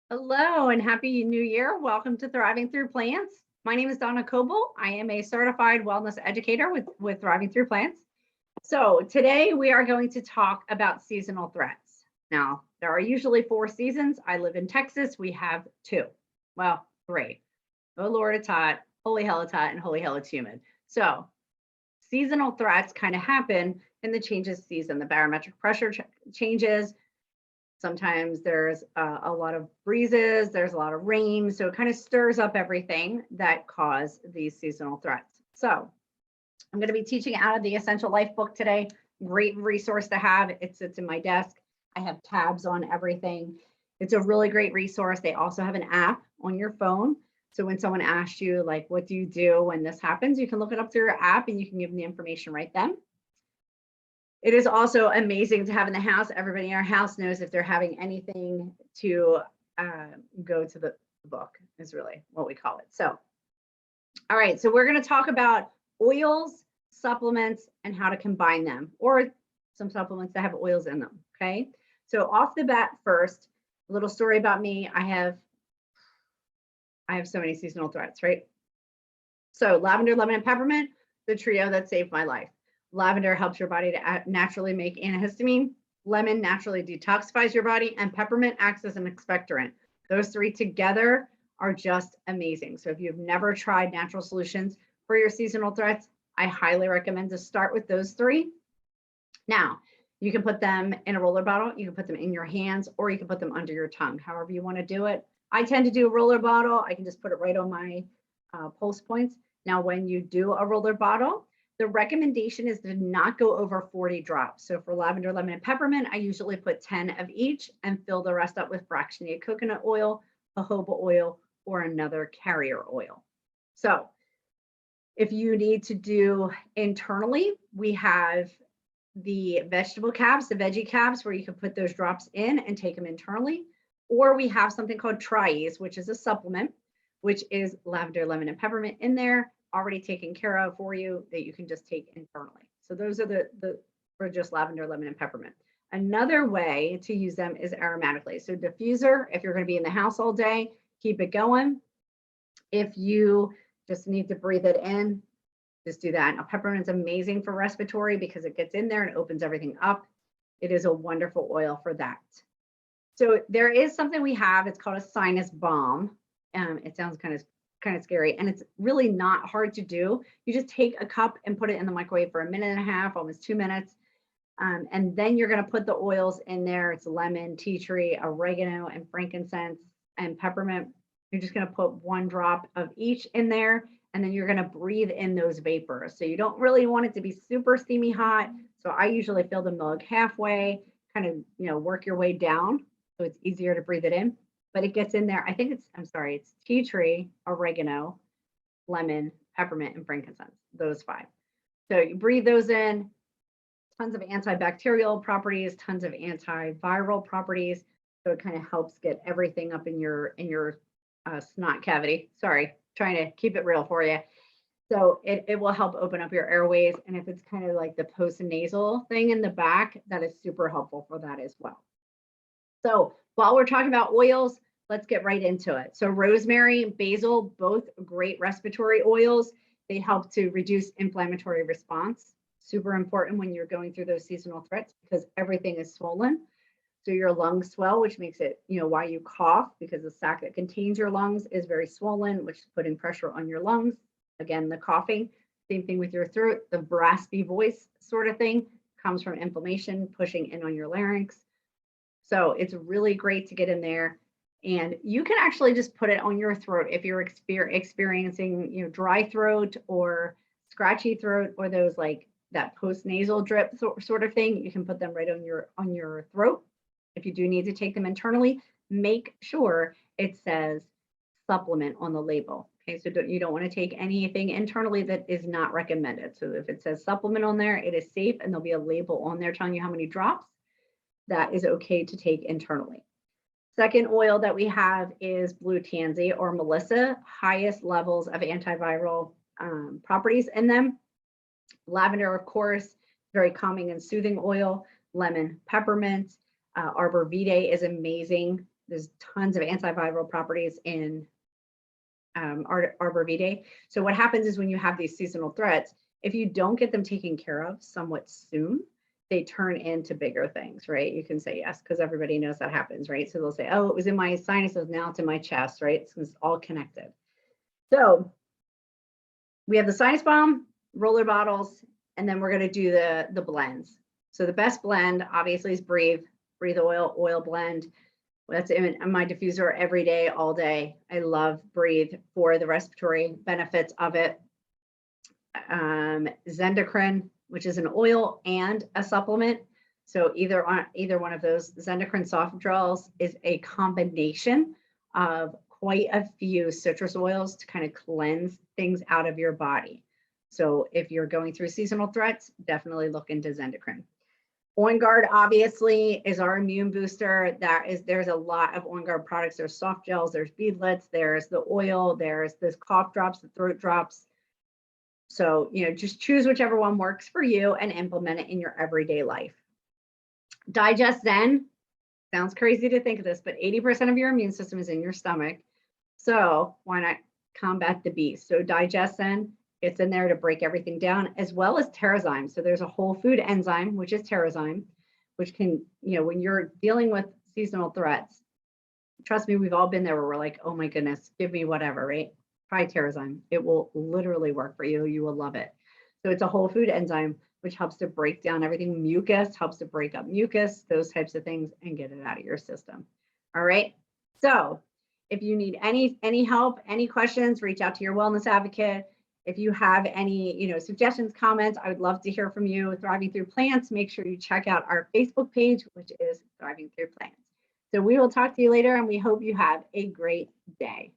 Hello and happy new year. Welcome to Thriving Through Plants. My name is Donna Coble. I am a certified wellness educator with Thriving Through Plants. So today we are going to talk about seasonal threats. Now, there are usually 4 seasons. I live in Texas. We have 2. Well, 3. Oh Lord, it's hot. Holy hell, it's hot, and holy hell, it's humid. So seasonal threats kind of happen in the changes season. The barometric pressure changes. Sometimes there's a lot of breezes, there's a lot of rain, so it kind of stirs up everything that cause these seasonal threats. So I'm going to be teaching out of the Essential Life book today. Great resource to have. It sits in my desk. I have tabs on everything. It's a really great resource. They also have an app on your phone. So when someone asks you, like, what do you do when this happens, you can look it up through your app and you can give them the information right then. It is also amazing to have in the house. Everybody in our house knows if they're having anything to go to the book is really what we call it. So, all right, so we're going to talk about oils, supplements, and how to combine them, or some supplements that have oils in them, okay? So off the bat first, a little story about me. I have so many seasonal threats, right? So lavender, lemon, and peppermint, the trio that saved my life. Lavender helps your body to naturally make antihistamine. Lemon naturally detoxifies your body, and peppermint acts as an expectorant. Those 3 together are just amazing. So if you've never tried natural solutions for your seasonal threats, I highly recommend to start with those 3. Now, you can put them in a roller bottle, you can put them in your hands, or you can put them under your tongue, however you want to do it. I tend to do a roller bottle. I can just put it right on my pulse points. Now, when you do a roller bottle, the recommendation is to not go over 40 drops. So for lavender, lemon, and peppermint, I usually put 10 of each and fill the rest up with fractionated coconut oil, jojoba oil, or another carrier oil. So if you need to do internally, we have the vegetable caps, the veggie caps, where you can put those drops in and take them internally. Or we have something called Tri-Ease, which is a supplement, which is lavender, lemon, and peppermint in there, already taken care of for you, that you can just take internally. So those are the for just lavender, lemon, and peppermint. Another way to use them is aromatically. So diffuser, if you're going to be in the house all day, keep it going. If you just need to breathe it in, just do that. Now, peppermint is amazing for respiratory because it gets in there and opens everything up. It is a wonderful oil for that. So there is something we have. It's called a sinus bomb. It sounds kind of scary, and it's really not hard to do. You just take a cup and put it in the microwave for 1.5 minutes, almost 2 minutes, and then you're going to put the oils in there. It's lemon, tea tree, oregano, and frankincense, and peppermint. You're just going to put 1 drop of each in there, and then you're going to breathe in those vapors. So you don't really want it to be super steamy hot. So I usually fill the mug halfway, kind of work your way down so it's easier to breathe it in. But it gets in there. I think it's tea tree, oregano, lemon, peppermint, and frankincense, those 5. So you breathe those in, tons of antibacterial properties, tons of antiviral properties. So it kind of helps get everything up in your snot cavity. Sorry, trying to keep it real for you. So it will help open up your airways. And if it's kind of like the postnasal thing in the back, that is super helpful for that as well. So while we're talking about oils, let's get right into it. So rosemary, basil, both great respiratory oils. They help to reduce inflammatory response. Super important when you're going through those seasonal threats because everything is swollen. So your lungs swell, which makes it, why you cough, because the sac that contains your lungs is very swollen, which is putting pressure on your lungs. Again, the coughing, same thing with your throat, the raspy voice sort of thing comes from inflammation pushing in on your larynx. So it's really great to get in there. And you can actually just put it on your throat if you're experiencing, dry throat or scratchy throat, or those like that post-nasal drip sort of thing. You can put them right on your throat. If you do need to take them internally, make sure it says supplement on the label. Okay, so you don't want to take anything internally that is not recommended. So if it says supplement on there, it is safe, and there'll be a label on there telling you how many drops that is okay to take internally. Second oil that we have is blue tansy or melissa, highest levels of antiviral properties in them. Lavender, of course, very calming and soothing oil. Lemon, peppermint, arbor vitae is amazing There's tons of antiviral properties in arborvitae. So what happens is when you have these seasonal threats, if you don't get them taken care of somewhat soon, they turn into bigger things, right? You can say yes, because everybody knows that happens, right? So they'll say, oh, it was in my sinuses, now it's in my chest, right? It's all connected. So we have the Sinus Bomb, roller bottles, and then we're going to do the blends. So the best blend, obviously, is Breathe oil blend. That's in my diffuser every day, all day. I love Breathe for the respiratory benefits of it. Zendocrine, which is an oil and a supplement. So either one of those, Zendocrine soft gels is a combination of quite a few citrus oils to kind of cleanse things out of your body. So if you're going through seasonal threats, definitely look into Zendocrine. On Guard obviously is our immune booster. There's a lot of On Guard products. There's soft gels, there's beadlets, there's the oil, there's this cough drops, the throat drops. So, just choose whichever one works for you and implement it in your everyday life. Digest Zen. Sounds crazy to think of this, but 80% of your immune system is in your stomach. So why not combat the beast? So Digest Zen, it's in there to break everything down, as well as Terrazyme. So there's a whole food enzyme, which is Terrazyme, which can, when you're dealing with seasonal threats, trust me, we've all been there where we're like, oh my goodness, give me whatever, right? Try Terrazyme. It will literally work for you. You will love it. So it's a whole food enzyme, which helps to break down everything. Mucus helps to break up mucus, those types of things, and get it out of your system. All right. So if you need any help, any questions, reach out to your wellness advocate. If you have any, suggestions, comments, I would love to hear from you. Thriving Through Plants. Make sure you check out our Facebook page, which is Thriving Through Plants. So we will talk to you later, and we hope you have a great day.